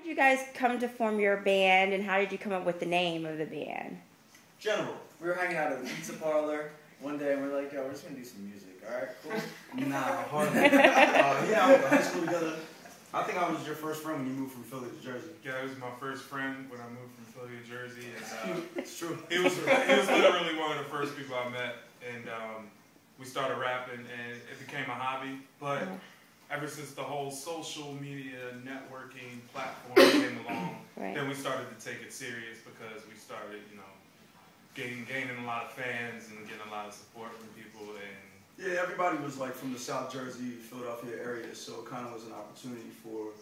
you guys come to form your band, and how did you come up with the name of the band? General, we were hanging out at a pizza parlor one day, and we're like, yo, we're just gonna do some music, all right? Cool? Nah, hardly. Yeah, I went to high school together. I think I was your first friend when you moved from Philly to Jersey. Yeah, he was my first friend when I moved from Philly to Jersey. And, it's true. He was literally one of the first people I met, and we started rapping, and it became a hobby. But ever since the whole social media networking platform came along, then we started to take it serious because we started, you know, gaining a lot of fans and getting a lot of support from people. And yeah, everybody was like from the South Jersey, Philadelphia area, so it kind of was an opportunity for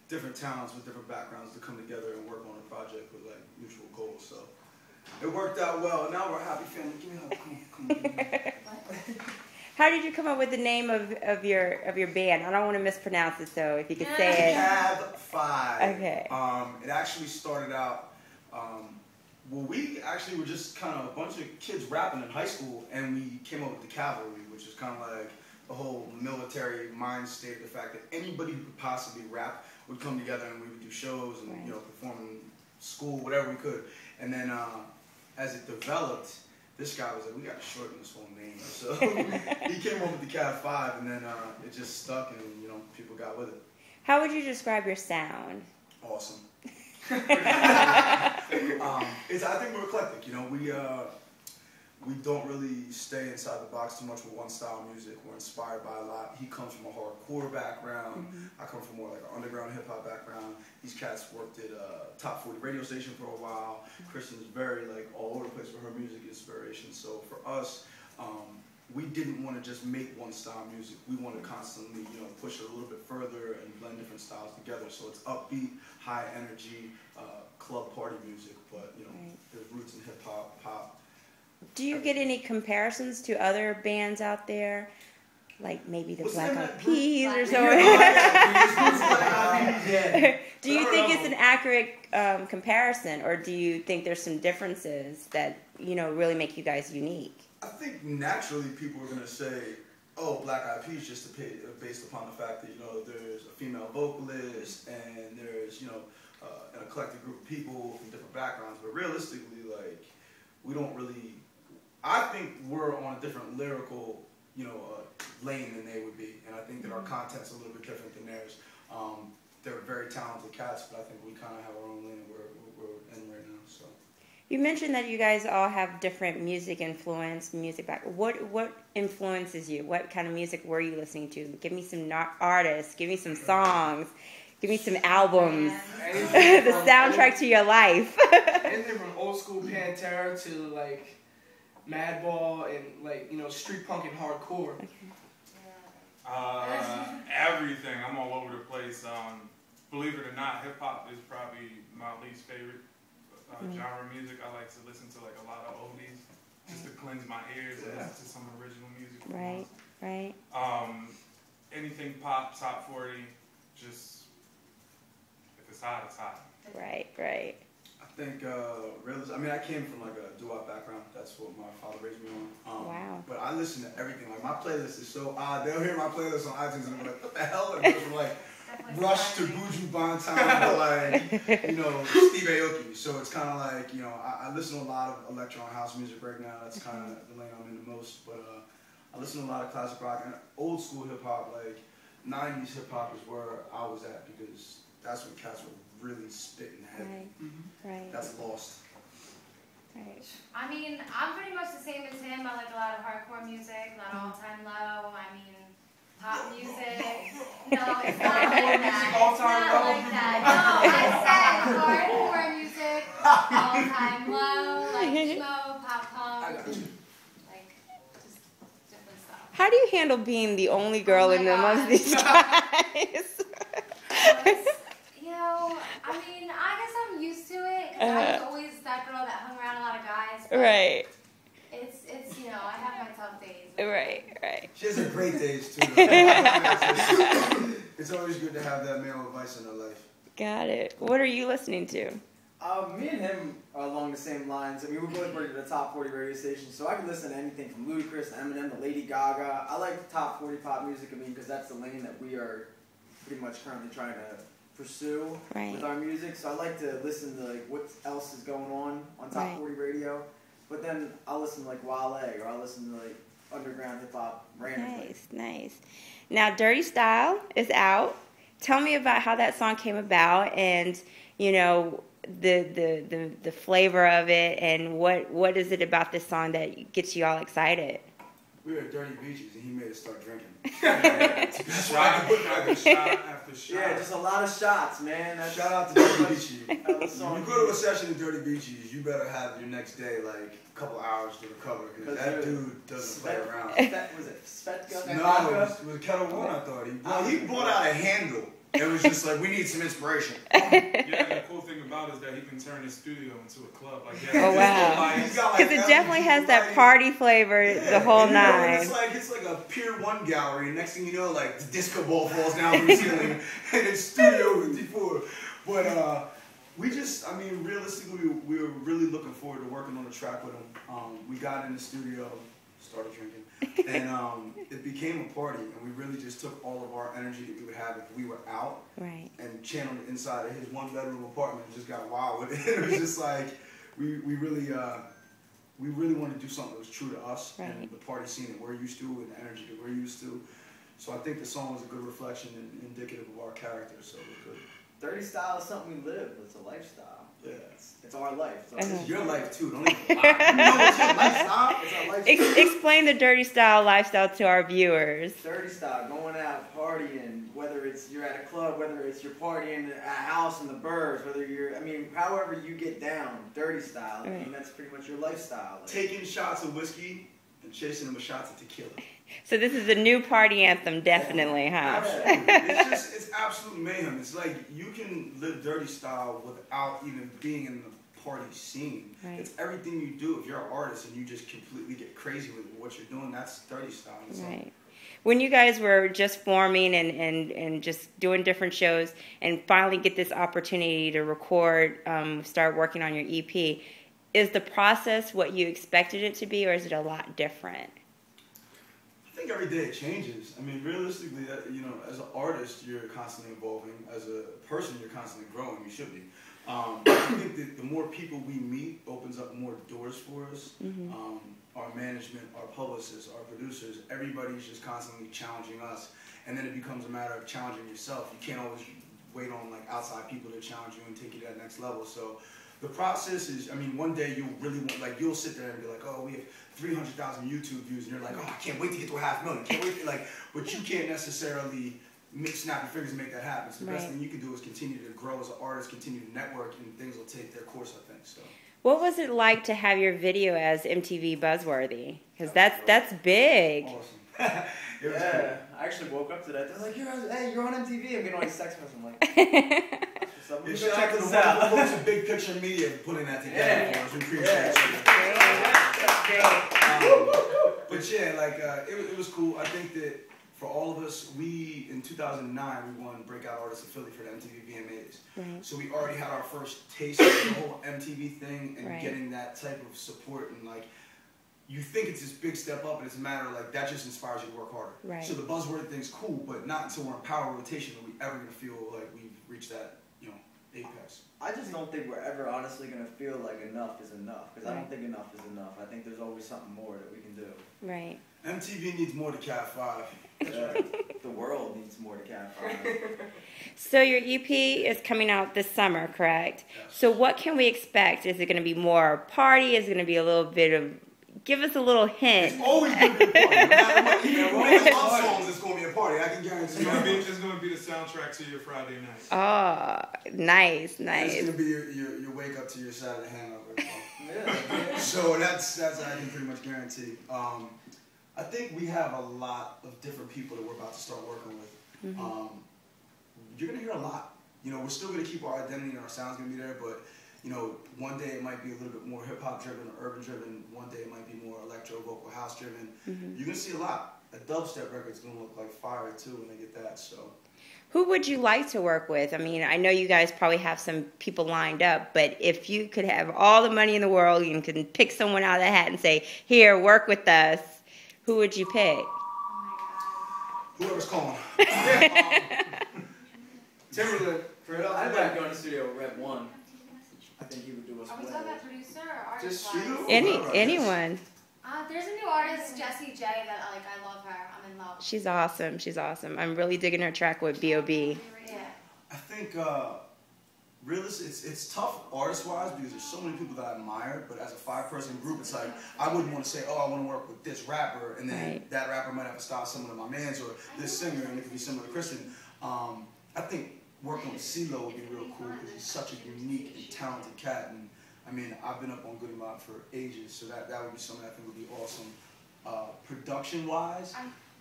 different towns with different backgrounds to come together and work on a project with like mutual goals. So it worked out well. Now we're a happy family. Give me a hug. Come on. How did you come up with the name of your band? I don't want to mispronounce it, so if you could say it. DaCav5. Okay. It actually started out. Well, we actually were just kind of a bunch of kids rapping in high school, and we came up with the cavalry, which is kind of like the whole military mind state, the fact that anybody who could possibly rap would come together and we would do shows and you know, perform in school, whatever we could. And then as it developed, this guy was like, we got to shorten this whole name. So he came up with the DaCav5, and then it just stuck, and you know, people got with it. How would you describe your sound? Awesome. I think we're eclectic. You know, we don't really stay inside the box too much with one style of music. We're inspired by a lot. He comes from a hardcore background. I come from more like an underground hip hop background. These cats worked at a top 40 radio station for a while. Kristen's very like all over the place with her music inspiration. So for us, we didn't want to just make one style of music. We want to constantly, you know, push it a little bit further and blend different styles together. So it's upbeat, high energy, club party music, but you know, there's roots in hip hop, pop. Do you get any comparisons to other bands out there? Like maybe the Black Eyed Peas or something? Do you think it's an accurate comparison, or do you think there's some differences that, you know, really make you guys unique? I think naturally people are going to say, oh, Black Eyed Peas, just based upon the fact that, you know, there's a female vocalist and there's, you know, an eclectic group of people from different backgrounds. But realistically, like, we don't really, I think we're on a different lyrical, you know, lane than they would be. And I think that our content's a little bit different than theirs. They're very talented cats, but I think we kind of have our own lane we're in right now, so. You mentioned that you guys all have different music influence, music back. What influences you? What kind of music were you listening to? Give me some artists. Give me some songs. Give me some albums. The soundtrack to your life. Anything from old school Pantera to like Madball and like, you know, street punk and hardcore. Everything. I'm all over the place. Believe it or not, hip hop is probably my least favorite genre of music. I like to listen to like a lot of oldies just to cleanse my ears and listen to some original music. Right. Anything pop, top 40, just if it's hot, it's hot. Right. I think, I mean, I came from like a doo-wop background. That's what my father raised me on. Wow. But I listen to everything. Like, my playlist is so odd. They'll hear my playlist on iTunes and they'll be like, what the hell? It goes from like Rush to Buju Banton to like, you know, Steve Aoki. So it's kind of like, you know, I listen to a lot of electro and house music right now. That's kind of the lane I'm in the most. But I listen to a lot of classic rock and old school hip hop. Like 90s hip hop is where I was at because that's when cats were really spitting heavy. Right. That's lost. Right. I mean, I'm pretty much the same as him. I like a lot of hardcore music, a lot of All Time Low. I mean, pop music. No, it's not like that. It's not like that. No, I said hardcore music, All Time Low, like emo, pop punk, like just different stuff. How do you handle being the only girl amongst these guys? You know, I mean, I guess I'm used to it because I was always that girl that hung around a lot of guys. Right. It's you know, I have my tough days. Right. She has her great days too. It's always good to have that male advice in her life. Got it. What are you listening to? Me and him are along the same lines. I mean, we both work at the top 40 radio station, so I can listen to anything from Ludacris to Eminem to Lady Gaga. I like top 40 pop music, I mean, because that's the lane that we are pretty much currently trying to pursue with our music. So I like to listen to like what else is going on Top 40 radio. But then I'll listen to like Wale, or I'll listen to like underground hip hop randomly. Nice. Now, Dirty Style is out. Tell me about how that song came about, and you know the flavor of it, and what is it about this song that gets you all excited? We were at Dirty Beaches, and he made us start drinking. That's why I put that shot after shot. Yeah, just a lot of shots, man. Shout out to Dirty Beaches. When you go to a session at Dirty Beaches, you better have your next day like a couple hours to recover, because that dude doesn't play around. Was it Svetka? No, it was Kettle One, I thought. He brought out a handle. It was just like, we need some inspiration. Yeah, the cool thing about it is that he can turn his studio into a club. Like, oh, wow. Because it definitely has that party flavor, the whole nine. It's like a Pier 1 gallery, and next thing you know, like, the disco ball falls down from the ceiling, and it's Studio 54. But realistically, we were really looking forward to working on a track with him. We got in the studio, started drinking. And it became a party, and we really just took all of our energy that we would have if we were out and channeled it inside of his one-bedroom apartment and just got wild with it. It was just like, we really wanted to do something that was true to us and the party scene that we're used to and the energy that we're used to. So I think the song was a good reflection and indicative of our character, so it was good. Dirty Style is something we live. It's a lifestyle. Yeah. It's our life. It's your life too. Don't even lie. You know it's your lifestyle. It's our lifestyle. Explain the Dirty Style lifestyle to our viewers. Dirty Style, going out, partying, whether it's you're at a club, whether it's you're partying at a house in the burbs, whether you're, however you get down, Dirty Style. That's pretty much your lifestyle. Like, taking shots of whiskey and chasing them with shots of tequila. So this is a new party anthem, definitely, huh? Absolutely. It's absolute mayhem. It's like you can live Dirty Style without even being in the party scene. It's everything you do. If you're an artist and you just completely get crazy with what you're doing, that's Dirty Style. Right. When you guys were just forming and just doing different shows and finally get this opportunity to record, start working on your EP, is the process what you expected it to be, or is it a lot different? I think every day it changes. Realistically, as an artist, you're constantly evolving. As a person, you're constantly growing. You should be. I think that the more people we meet opens up more doors for us. Our management, our publicists, our producers, everybody's just constantly challenging us. And then it becomes a matter of challenging yourself. You can't always wait on outside people to challenge you and take you to that next level. So the process is, one day you'll really want, you'll sit there and be like, oh, we have 300,000 YouTube views, and you're like, oh, I can't wait to get to 500,000. Can't wait to, but you can't necessarily snap your fingers and make that happen. So the best thing you can do is continue to grow as an artist, continue to network, and things will take their course, I think. So. What was it like to have your video as MTV Buzzworthy? Because that's big. Awesome. It was cool. I actually woke up to that. They're like, you're on MTV. I'm getting all these text messages. I'm like, it's shout out to the wonderful folks at Big Picture Media for putting that together for us. We appreciate it. But it was cool. I think that for all of us, in 2009, we won Breakout Artist of Philly for the MTV VMAs. So we already had our first taste of the whole MTV thing and getting that type of support. And you think it's this big step up, and it's a matter of that just inspires you to work harder. So the buzzword thing's cool, but not until we're in power rotation are we ever going to feel like we've reached that, apex. I just don't think we're ever honestly going to feel like enough is enough, because I don't think enough is enough. I think there's always something more that we can do. Right. MTV needs more DaCav5. That's right. The world needs more DaCav5. So your EP is coming out this summer, correct? Yes. So what can we expect? Is it going to be more party? Is it going to be a little bit of... Give us a little hint. It's always going to be a party. No matter what, even when it's love songs, it's going to be a party. I can guarantee you. It's going to be the soundtrack to your Friday night. Oh, nice. It's going to be your wake up to your Saturday hangover. Yeah. So that's I can pretty much guarantee. I think we have a lot of different people that we're about to start working with. You're going to hear a lot. We're still going to keep our identity and our sound's going to be there, but one day it might be a little bit more hip-hop driven or urban driven. One day it might be more electro, vocal, house driven. You're going to see a lot. A dubstep record's going to look like fire, too, when they get that. So, who would you like to work with? I know you guys probably have some people lined up, but if you could have all the money in the world, you can pick someone out of the hat and say, here, work with us, who would you pick? Whoever's calling. Timberland. I'd like going to the studio with Red One. I think he would do us Are we well. talking about producer or artist? Just shoot Anyone. There's a new artist, Jessie J, that I love her. I'm in love. She's awesome. She's awesome. I'm really digging her track with B.O.B. Yeah. I think it's tough artist-wise because there's so many people that I admire, but as a 5-person group, it's like, I wouldn't want to say, oh, I want to work with this rapper, and then that rapper might have a style similar to my man's, or this singer, and it could be similar to Kristen. I think working with CeeLo would be real cool because he's such a unique and talented cat, and I mean, I've been up on Goody Mob for ages, so that would be something I think would be awesome. Production-wise,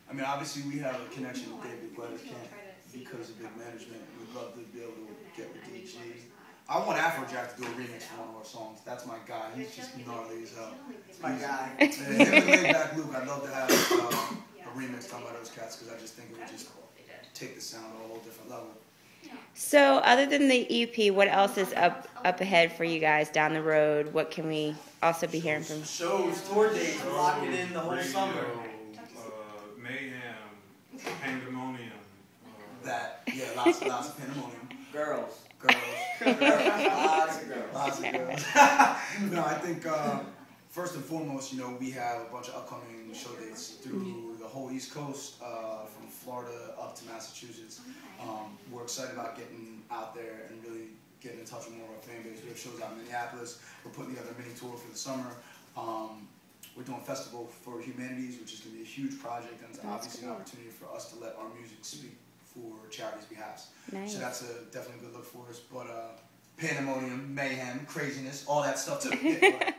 I mean, obviously we have a connection with David Guetta, because of big management. We'd love to be able to get with DG. I want Afrojack to do a remix for one of our songs. That's my guy. He's just gnarly as hell. It's my guy. Him and Laidback Luke, I'd love to have a remix done by those cats because I just think it would just take the sound to a whole different level. So, other than the EP, what else is up ahead for you guys down the road? What can we also be hearing from? Shows, tour dates, locking in the whole summer. Mayhem, Pandemonium. Lots of pandemonium. Girls. Lots of girls. No, I think first and foremost, you know, we have a bunch of upcoming show dates through the whole East Coast, from Florida up to Massachusetts. We're excited about getting out there and really getting in touch with more of our fan base. We have shows out in Minneapolis. We're putting together a mini tour for the summer. We're doing Festival for Humanities, which is going to be a huge project, and it's obviously an opportunity for us to let our music speak for charities' behalf. Nice. So that's definitely a good look for us. But pandemonium, mayhem, craziness, all that stuff too. Yeah,